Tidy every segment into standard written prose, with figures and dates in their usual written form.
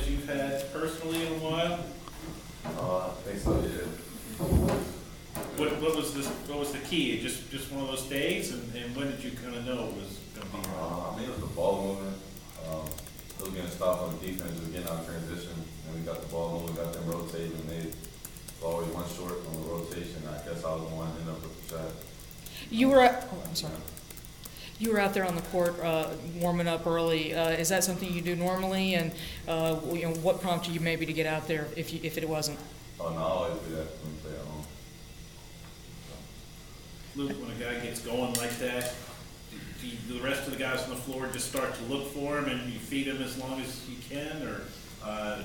you've had personally in a while? I think so, yeah. What was the key? Just one of those days, and when did you kind of know it was going to be wrong? I mean, it was the ball movement. Still getting stopped on the defense, just getting out of transition. And we got the ball moving, got them rotating, and they always one short on the rotation. I guess I was the one that ended up with the shot. I'm sorry. You were out there on the court warming up early. Is that something you do normally? And what prompted you maybe to get out there if it wasn't? Oh, no, I always do that when we play at home. Luke, when a guy gets going like that, do the rest of the guys on the floor just start to look for him and you feed him as long as you can, or?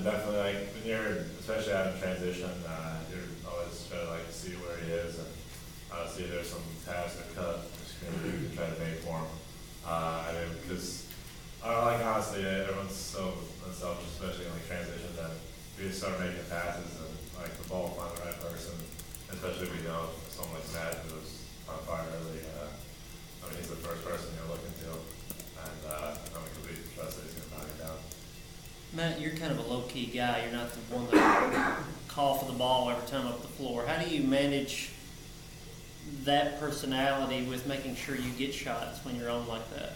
Definitely, like when you're, especially out in transition, you're always trying to like see where he is and see if there's some pass or cut, just to try to make for him. I mean, because like honestly, everyone's so unselfish, especially in like transition, that we just start making passes and like the ball will find the right person. Especially if we know someone like Matt who was on fire early. I mean, he's the first person you're looking to, and I mean, we trust that he's going to knock it down. Matt, you're kind of a low-key guy. You're not the one that call for the ball every time up the floor. How do you manage that personality with making sure you get shots when you're on like that?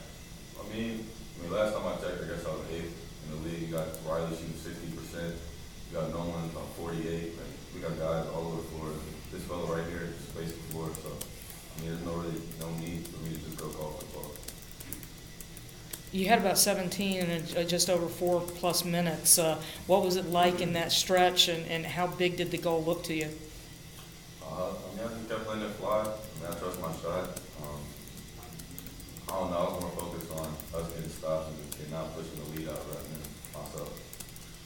I mean, last time I checked, I guess I was 8th in the league. You got Riley shooting 60%. You got Nolan on 48. Like, we got guys all over the floor. This fella right here just spaced the floor. So, I mean, there's no need for me to just go call for the ball. You had about 17 and just over 4+ minutes. What was it like in that stretch, and how big did the goal look to you? I mean, I just kept letting it fly. I mean, I trust my shot. I don't know, I was more focused on us getting stops and not pushing the lead out rather than myself.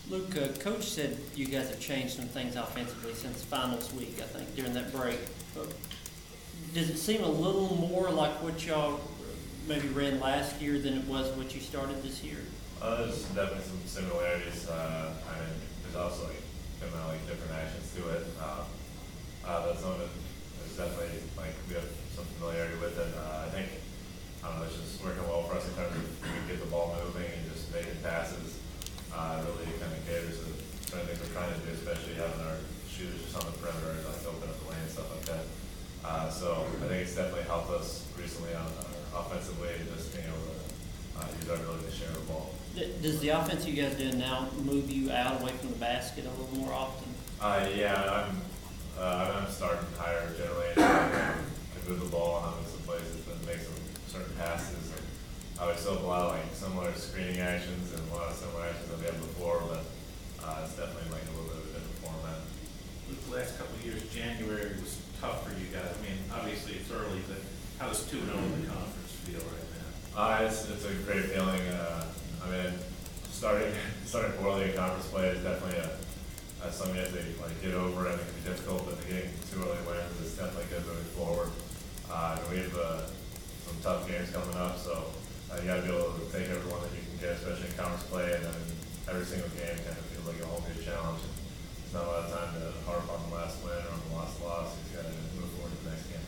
Luke, Coach said you guys have changed some things offensively since finals week, I think, during that break. Does it seem a little more like what y'all maybe ran last year than it was what you started this year? There's definitely some similarities. I mean, there's also like different actions to it. That's some of it. There's definitely like we have some familiarity with it. I think it's just working well for us in terms of we can get the ball moving and just making passes. Really kind of caters to certain things we're trying to do, especially having our shooters just on the perimeter, like open up the lane and stuff like that. So I think it's definitely helped us recently on our offensive way, just being able to use our ability to share the ball. Does the offense you guys do now move you out away from the basket a little more often? Yeah, I'm starting higher generally. To move the ball and I'm in some places that make some certain passes. And we still have a lot of like similar screening actions and a lot of similar actions that we had before, but it's definitely like a little bit of a different format. The last couple of years, January was tough for you guys. I mean, obviously it's early, but how does 2-0 in the conference feel right now? It's a great feeling. I mean, starting poorly in conference play is definitely something you have to like get over, and it can be difficult. But getting 2 early wins is definitely good moving forward. And we have some tough games coming up, so you got to be able to take every one that you can get, especially in conference play. And then every single game kind of feels like a whole new challenge. There's not a lot of time to harp on the last win or on the last loss. You got to move forward to the next game.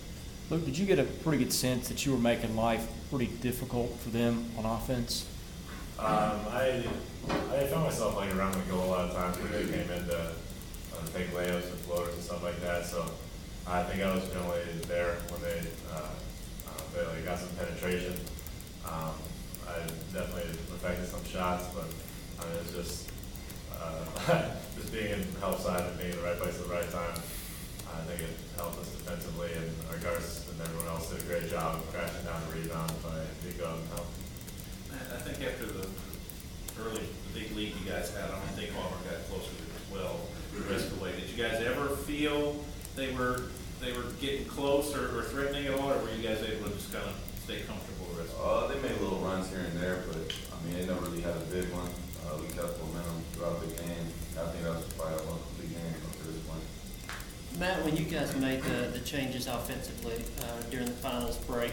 Luke, did you get a pretty good sense that you were making life pretty difficult for them on offense? I found myself like around the goal a lot of times when they came in to take layups and floaters and stuff like that. So I think I was generally there when they like got some penetration. I definitely affected some shots, but I mean, it's just just being in the help side and being in the right place at the right time. I think it helped us defensively, and our guards and everyone else did a great job of crashing down the rebound by Nico and help. I think after the big lead you guys had, I don't think Auburn got closer to 12 the rest of the way. Did you guys ever feel they were getting close or threatening at all, or were you guys able to just kind of stay comfortable the rest of the way? They made little runs here and there, but I mean, they never really had a big one. We kept momentum throughout the game. I think that was probably our most complete game up to this point. Matt, when you guys made the changes offensively during the finals break,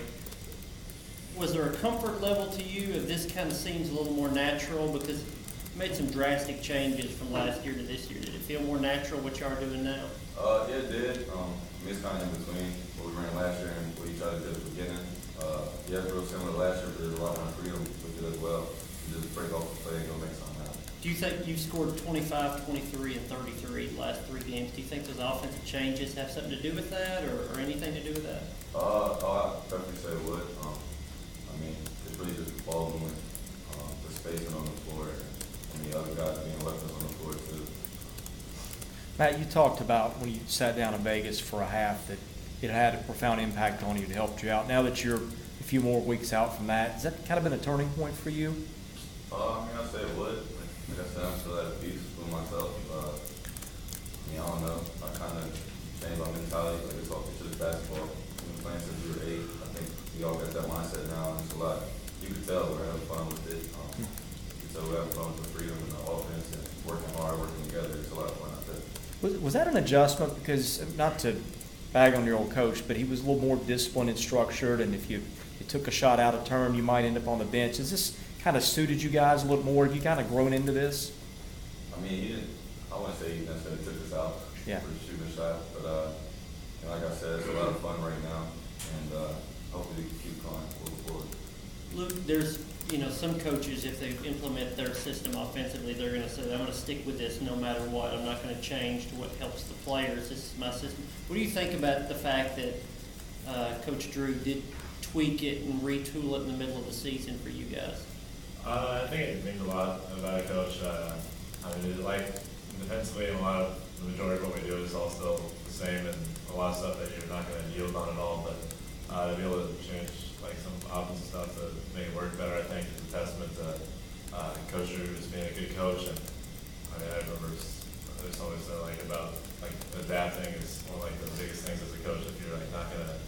was there a comfort level to you if this kind of seems a little more natural? Because you made some drastic changes from last year to this year. Did it feel more natural what you are doing now? Yeah, it did. I mean, it's kind of in between what we ran last year and what you tried to do at the beginning. Yeah, it's real similar to last year, but there's a lot more freedom with it as well. You just break off the play and go make something happen. Do you think you've scored 25, 23, and 33 the last 3 games? Do you think those offensive changes have something to do with that, or anything to do with that? I definitely say it would. I mean, it's really just following with the spacing on the floor and the other guys being left on the floor too. Matt, you talked about when you sat down in Vegas for a half that it had a profound impact on you, it helped you out. Now that you're a few more weeks out from that, has that kind of been a turning point for you? I mean, I'd say it would. Like I said, I'm still at peace with myself. I mean, I don't know. I kind of changed my mentality. Like, it's just basketball. We've been playing since we were 8. I think we all got that mindset now, and it's a lot. You can tell we're having fun with it. You can tell we're having fun with the freedom and the offense and working hard, working together. It's a lot of fun out there. Was that an adjustment? Because, not to bag on your old coach, but he was a little more disciplined and structured, and if you took a shot out of turn, you might end up on the bench. Is this kind of suited you guys a little more? Have you kind of grown into this? I mean, he didn't. I wouldn't say he necessarily took us out Yeah. for shooting a shot, but you know, like I said, it's a lot of fun right now, and hopefully we can keep going forward. Luke, there's, some coaches, if they implement their system offensively, they're gonna say, I'm gonna stick with this no matter what. I'm not gonna change to what helps the players. This is my system. What do you think about the fact that Coach Drew did tweak it and retool it in the middle of the season for you guys? I think it means a lot about a coach. I mean, defensively, a lot of the majority of what we do is all still the same, and a lot of stuff that you're not going to yield on at all. But to be able to change like some offensive stuff to make it work better, I think is a testament to Coach Drew just being a good coach. And I mean, I remember there's always about adapting is one of the biggest things as a coach. If you're not going to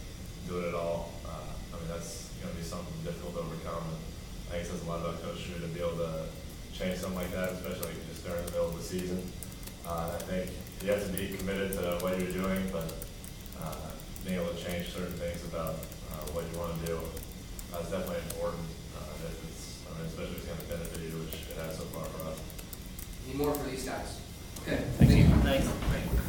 do it at all, I mean that's going to be something difficult to overcome. And I think it says a lot about Coach Drew to be able to change something like that, especially just during the middle of the season. I think you have to be committed to what you're doing, but being able to change certain things about what you want to do is definitely important. Especially if it's going to benefit you, which it has so far for us. Any more for these guys? Okay. Thank you. Thanks.